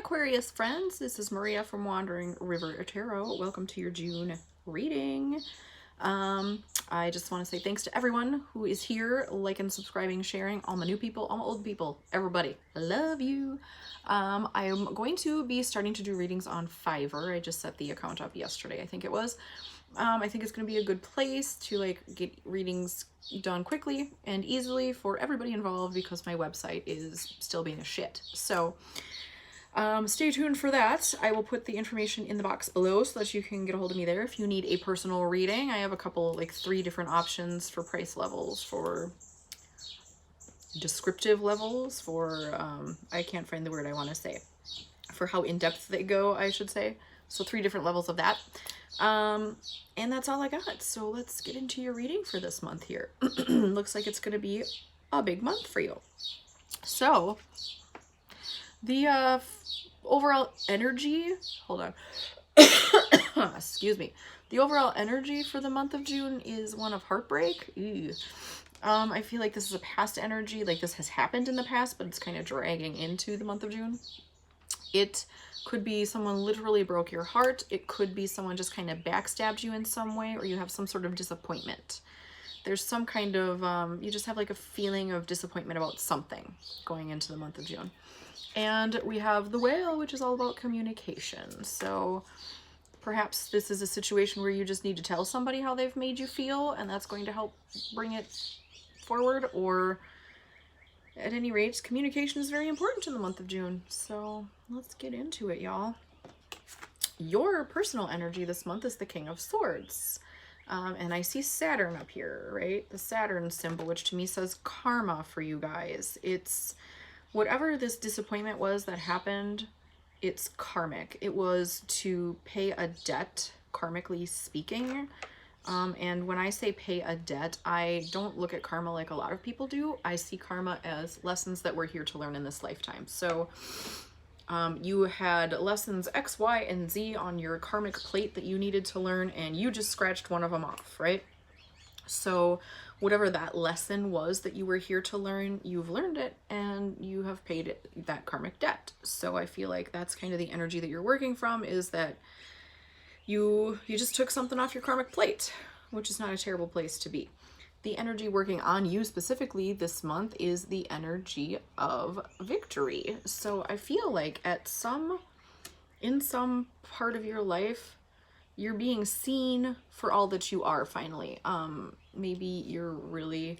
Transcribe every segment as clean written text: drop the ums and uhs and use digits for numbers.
Aquarius friends, this is Maria from Wandering River Tarot. Welcome to your June reading. I just want to say thanks to everyone who is here, liking, subscribing, sharing, all my new people, all my old people, everybody. I love you. I am going to be starting to do readings on Fiverr. I just set the account up yesterday, I think it was. I think it's going to be a good place to get readings done quickly and easily for everybody involved because my website is still being a shit. So stay tuned for that. I will put the information in the box below so that you can get a hold of me there if you need a personal reading. I have a couple, 3 different options for price levels, for descriptive levels, for, I can't find the word I want to say, for how in-depth they go, I should say. So 3 different levels of that. And that's all I got. So let's get into your reading for this month here. Looks like it's going to be a big month for you. So the overall energy, hold on, excuse me. The overall energy for the month of June is one of heartbreak. Ew. I feel like this is a past energy, like this has happened in the past, but it's kind of dragging into the month of June. It could be someone literally broke your heart. It could be someone just kind of backstabbed you in some way, or you have some sort of disappointment. There's some kind of, you just have like a feeling of disappointment about something going into the month of June. And we have the Whale, which is all about communication. So perhaps this is a situation where you just need to tell somebody how they've made you feel, and that's going to help bring it forward. Or at any rate, communication is very important in the month of June. So let's get into it, y'all. Your personal energy this month is the King of Swords. And I see Saturn up here, right? The Saturn symbol, which to me says karma for you guys. It's whatever this disappointment was that happened, it's karmic. It was to pay a debt, karmically speaking. And when I say pay a debt, I don't look at karma like a lot of people do. I see karma as lessons that we're here to learn in this lifetime. So you had lessons X, Y, and Z on your karmic plate that you needed to learn, and you just scratched one of them off, right? So whatever that lesson was that you were here to learn, you've learned it and you have paid it, that karmic debt. So I feel like that's kind of the energy that you're working from, is that you just took something off your karmic plate, which is not a terrible place to be. The energy working on you specifically this month is the energy of victory. So I feel like in some part of your life, you're being seen for all that you are finally. Maybe you're really,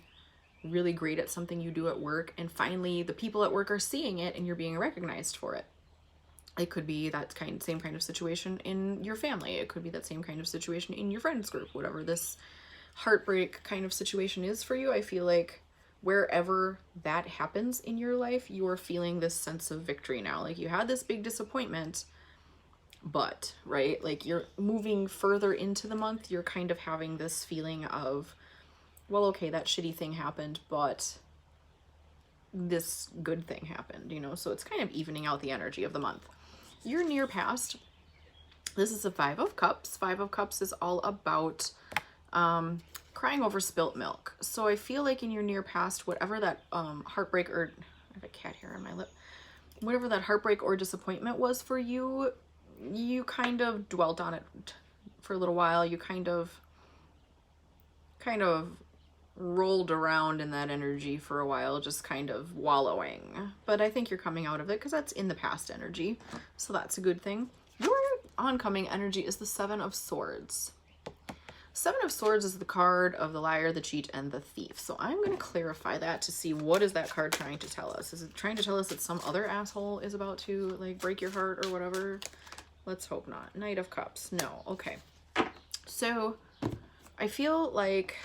really great at something you do at work, and finally the people at work are seeing it and you're being recognized for it. It could be that same kind of situation in your family. It could be that same kind of situation in your friends group, whatever this heartbreak kind of situation is for you. I feel like wherever that happens in your life, you are feeling this sense of victory now. Like you had this big disappointment, but, right, like you're moving further into the month, you're kind of having this feeling of, well, okay, that shitty thing happened, but this good thing happened, you know? So it's kind of evening out the energy of the month. Your near past, this is a 5 of Cups. 5 of Cups is all about crying over spilt milk. So I feel like in your near past, whatever that heartbreak, or I have a cat hair on my lip, whatever that heartbreak or disappointment was for you, you kind of dwelt on it for a little while. You kind of rolled around in that energy for a while, just kind of wallowing. But I think you're coming out of it because that's in the past energy, so that's a good thing. Your oncoming energy is the 7 of Swords. 7 of Swords is the card of the liar, the cheat, and the thief. So I'm going to clarify that to see, what is that card trying to tell us? Is it trying to tell us that some other asshole is about to break your heart or whatever? Let's hope not. Knight of Cups. No. Okay. So I feel like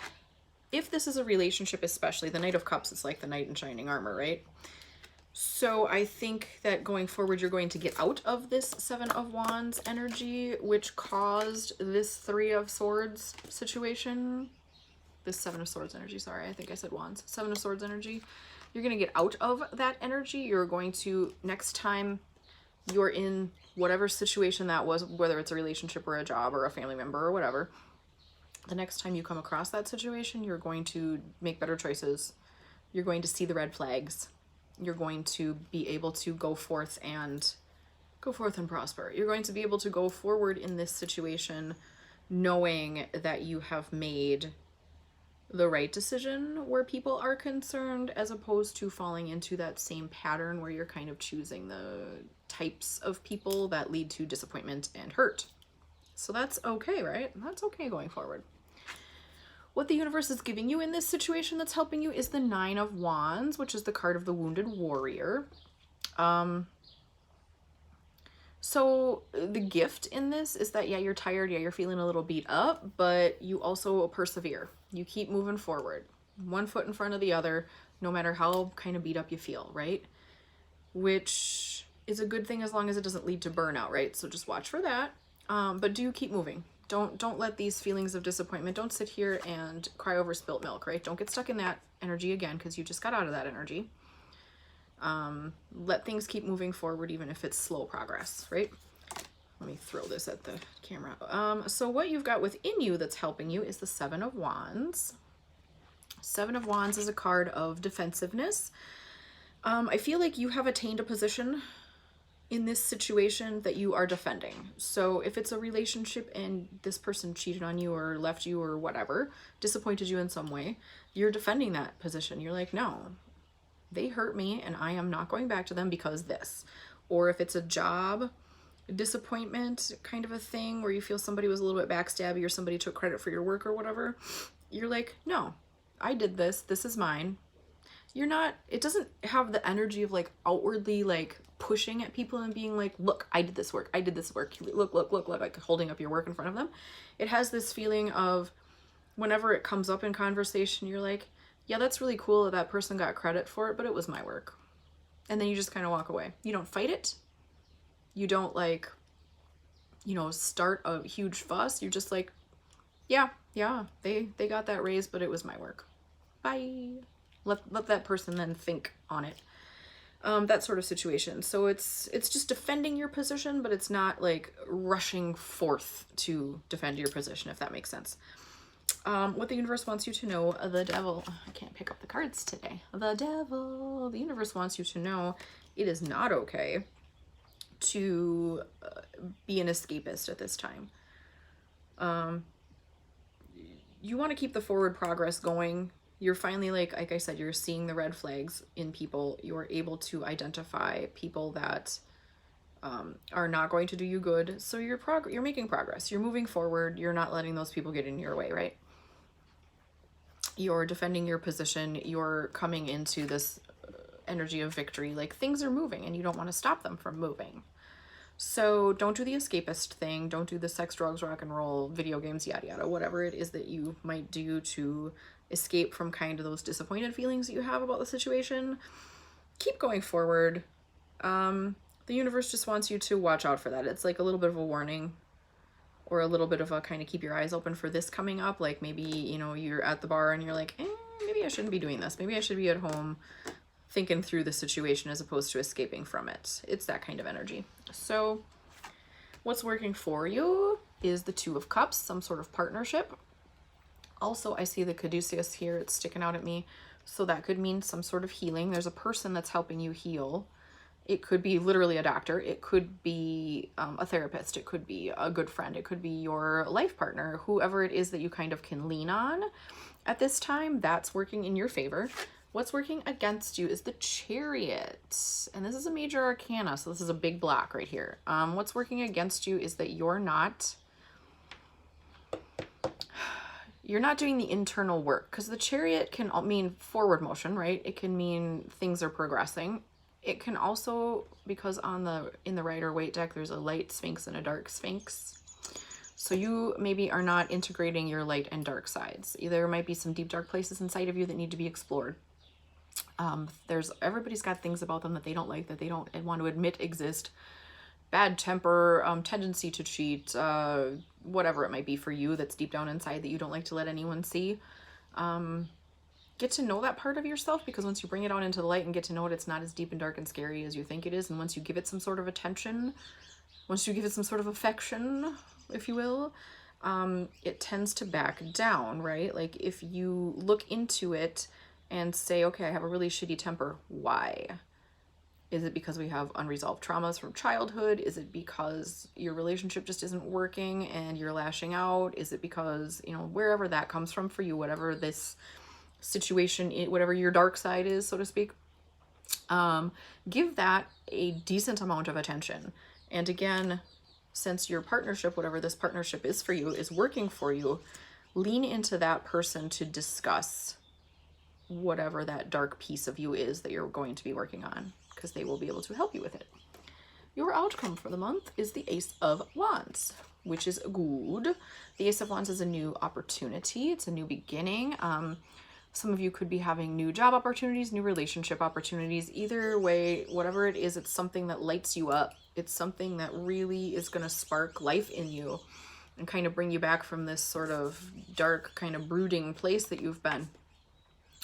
if this is a relationship, especially the Knight of Cups, it's like the knight in shining armor, right? So I think that going forward, you're going to get out of this 7 of Wands energy, which caused this 3 of Swords situation. This 7 of Swords energy, sorry, I think I said Wands. 7 of Swords energy. You're going to get out of that energy. You're going to, next time you're in whatever situation that was, whether it's a relationship or a job or a family member or whatever, the next time you come across that situation, you're going to make better choices. You're going to see the red flags. You're going to be able to go forth and Go forth and prosper. You're going to be able to go forward in this situation knowing that you have made the right decision where people are concerned, as opposed to falling into that same pattern where you're kind of choosing the types of people that lead to disappointment and hurt. So that's okay, right? That's okay going forward. What the universe is giving you in this situation that's helping you is the Nine of Wands, which is the card of the wounded warrior. So the gift in this is that, yeah, you're tired, yeah, you're feeling a little beat up, but you also persevere. You keep moving forward, one foot in front of the other, no matter how kind of beat up you feel, right? Which is a good thing as long as it doesn't lead to burnout, right? So just watch for that. But do keep moving. Don't let these feelings of disappointment, don't sit here and cry over spilt milk, right? Don't get stuck in that energy again, because you just got out of that energy. Let things keep moving forward, even if it's slow progress, right? Let me throw this at the camera. So what you've got within you that's helping you is the Seven of Wands. Seven of Wands is a card of defensiveness. I feel like you have attained a position in this situation that you are defending. So if it's a relationship and this person cheated on you or left you or whatever, disappointed you in some way, you're defending that position. You're like, no, they hurt me and I am not going back to them because this. Or if it's a job disappointment kind of a thing where you feel somebody was a little bit backstabby or somebody took credit for your work or whatever, you're like, no, I did this. This is mine. You're not, it doesn't have the energy of like outwardly like pushing at people and being like, look, I did this work. I did this work. Look, like holding up your work in front of them. It has this feeling of whenever it comes up in conversation, you're like, yeah, that's really cool that that person got credit for it, but it was my work. And then you just kind of walk away. You don't fight it. You don't like, you know, start a huge fuss. You're just like, yeah, they got that raise, but it was my work. Bye. Let that person then think on it. That sort of situation. So it's just defending your position, but it's not like rushing forth to defend your position, if that makes sense. What the universe wants you to know, the devil, I can't pick up the cards today. The devil, the universe wants you to know it is not okay to be an escapist at this time. You want to keep the forward progress going. You're finally, like I said, you're seeing the red flags in people. You're able to identify people that are not going to do you good. So you're making progress. You're moving forward. You're not letting those people get in your way, right? You're defending your position. You're coming into this energy of victory. Like things are moving and you don't want to stop them from moving. So don't do the escapist thing. Don't do the sex, drugs, rock and roll, video games, yada, yada, whatever it is that you might do to escape from kind of those disappointed feelings that you have about the situation. Keep going forward. The universe just wants you to watch out for that. It's like a little bit of a warning or a little bit of a kind of keep your eyes open for this coming up. Like maybe, you know, you're at the bar and you're like, maybe I shouldn't be doing this. Maybe I should be at home thinking through the situation as opposed to escaping from it. It's that kind of energy. So what's working for you is the Two of Cups, some sort of partnership. Also, I see the caduceus here. It's sticking out at me. So that could mean some sort of healing. There's a person that's helping you heal. It could be literally a doctor. It could be a therapist. It could be a good friend. It could be your life partner, whoever it is that you kind of can lean on at this time. That's working in your favor. What's working against you is the Chariot. And this is a major arcana, so this is a big block right here. What's working against you is that you're not doing the internal work, because the Chariot can mean forward motion, right? It can mean things are progressing. It can also, because in the Rider-Waite deck, there's a light Sphinx and a dark Sphinx. So you maybe are not integrating your light and dark sides. There might be some deep, dark places inside of you that need to be explored. Everybody's got things about them that they don't like, that they don't want to admit exist. Bad temper, tendency to cheat, whatever it might be for you that's deep down inside that you don't like to let anyone see. Get to know that part of yourself, because once you bring it out into the light and get to know it, it's not as deep and dark and scary as you think it is. And once you give it some sort of attention, once you give it some sort of affection, if you will, it tends to back down, right? Like if you look into it and say, okay, I have a really shitty temper. Why? Is it because we have unresolved traumas from childhood? Is it because your relationship just isn't working and you're lashing out? Is it because, you know, wherever that comes from for you, whatever this situation, whatever your dark side is, so to speak, give that a decent amount of attention. And again, since your partnership, whatever this partnership is for you, is working for you, lean into that person to discuss whatever that dark piece of you is that you're going to be working on, because they will be able to help you with it. Your outcome for the month is the Ace of Wands, which is good. The Ace of Wands is a new opportunity. It's a new beginning. Some of you could be having new job opportunities, new relationship opportunities. Either way, whatever it is, it's something that lights you up. It's something that really is going to spark life in you and kind of bring you back from this sort of dark, kind of brooding place that you've been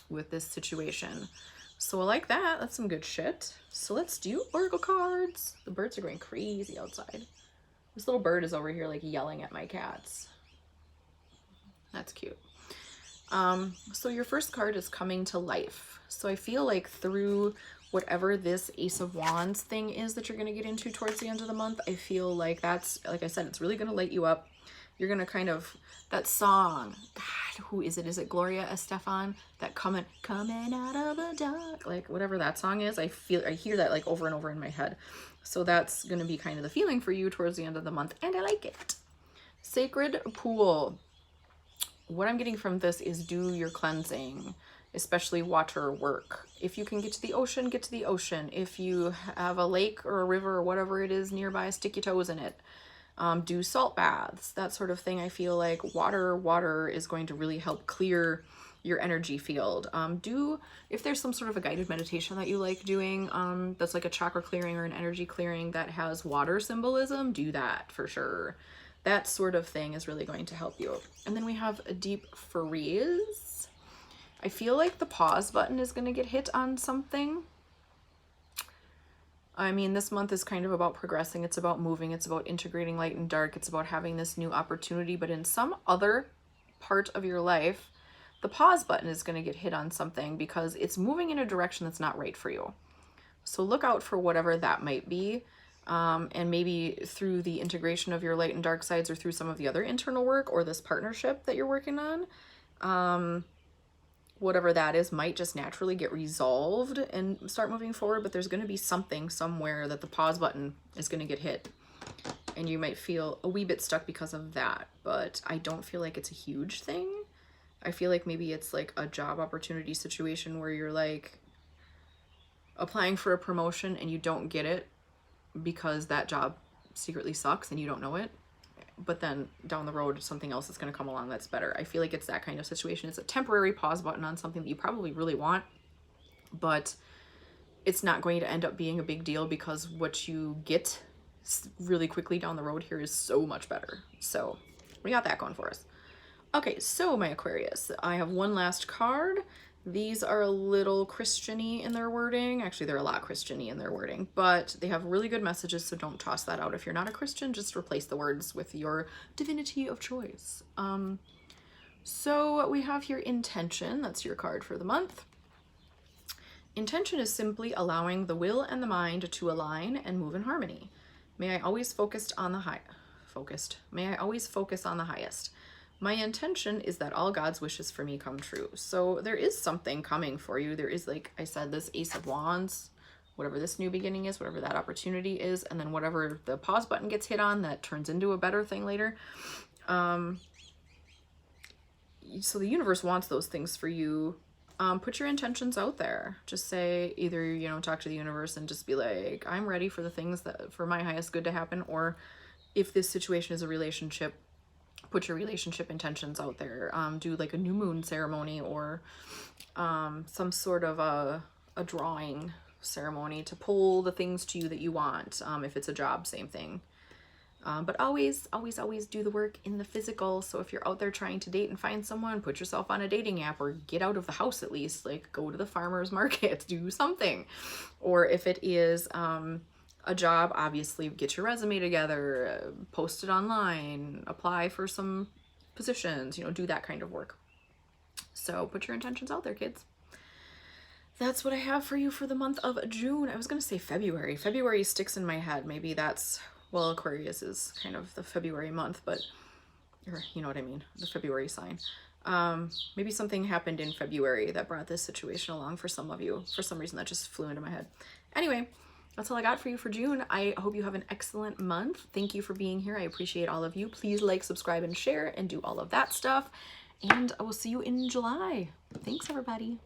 with this situation. So I like that. That's some good shit. So let's do oracle cards. The birds are going crazy outside. This little bird is over here like yelling at my cats. That's cute. So your first card is coming to life. So I feel like through whatever this Ace of Wands thing is that you're going to get into towards the end of the month, I feel like that's, like I said, it's really going to light you up. You're going to kind of, that song, God, who is it? Is it Gloria Estefan? That coming out of the dark, like whatever that song is, I hear that like over and over in my head. So that's going to be kind of the feeling for you towards the end of the month, and I like it. Sacred Pool. What I'm getting from this is do your cleansing, especially water work. If you can get to the ocean, get to the ocean. If you have a lake or a river or whatever it is nearby, stick your toes in it. Do salt baths, that sort of thing. I feel like water is going to really help clear your energy field. If there's some sort of a guided meditation that you like doing, that's like a chakra clearing or an energy clearing that has water symbolism, do that for sure. That sort of thing is really going to help you. And then we have a deep freeze. I feel like the pause button is going to get hit on something. I mean, this month is kind of about progressing. It's about moving. It's about integrating light and dark. It's about having this new opportunity. But in some other part of your life, the pause button is going to get hit on something because it's moving in a direction that's not right for you. So look out for whatever that might be. And maybe through the integration of your light and dark sides, or through some of the other internal work, or this partnership that you're working on, whatever that is might just naturally get resolved and start moving forward. But there's going to be something somewhere that the pause button is going to get hit, and you might feel a wee bit stuck because of that. But I don't feel like it's a huge thing. I feel like maybe it's like a job opportunity situation where you're like applying for a promotion and you don't get it because that job secretly sucks and you don't know it, but then down the road something else is going to come along that's better. I feel like it's that kind of situation. It's a temporary pause button on something that you probably really want, but it's not going to end up being a big deal because what you get really quickly down the road here is so much better. So we got that going for us. Okay, so my Aquarius, I have one last card. These are a little Christian-y in their wording. Actually, they're a lot Christian-y in their wording, but they have really good messages, so don't toss that out. If you're not a Christian, just replace the words with your divinity of choice. So we have here intention. That's your card for the month. Intention is simply allowing the will and the mind to align and move in harmony. May I always focus on the highest. My intention is that all God's wishes for me come true. So there is something coming for you. There is, like I said, this Ace of Wands, whatever this new beginning is, whatever that opportunity is, and then whatever the pause button gets hit on that turns into a better thing later. So the universe wants those things for you. Put your intentions out there. Just say either, you know, talk to the universe and just be like, I'm ready for the things that for my highest good to happen. Or if this situation is a relationship, put your relationship intentions out there. Do like a new moon ceremony or some sort of a drawing ceremony to pull the things to you that you want. If it's a job, same thing. But always do the work in the physical. So if you're out there trying to date and find someone, put yourself on a dating app or get out of the house at least. Like go to the farmer's market, do something. Or if it is a job, obviously get your resume together, post it online, apply for some positions, you know, do that kind of work. So put your intentions out there, kids. that's what I have for you for the month of June. I was going to say February. February sticks in my head. Maybe that's, well, Aquarius is kind of the February month, but, or you know what I mean, the February sign. Maybe something happened in February that brought this situation along for some of you. For some reason, that just flew into my head. Anyway, that's all I got for you for June. I hope you have an excellent month. Thank you for being here. I appreciate all of you. Please like, subscribe, and share, and do all of that stuff. And I will see you in July. Thanks, everybody.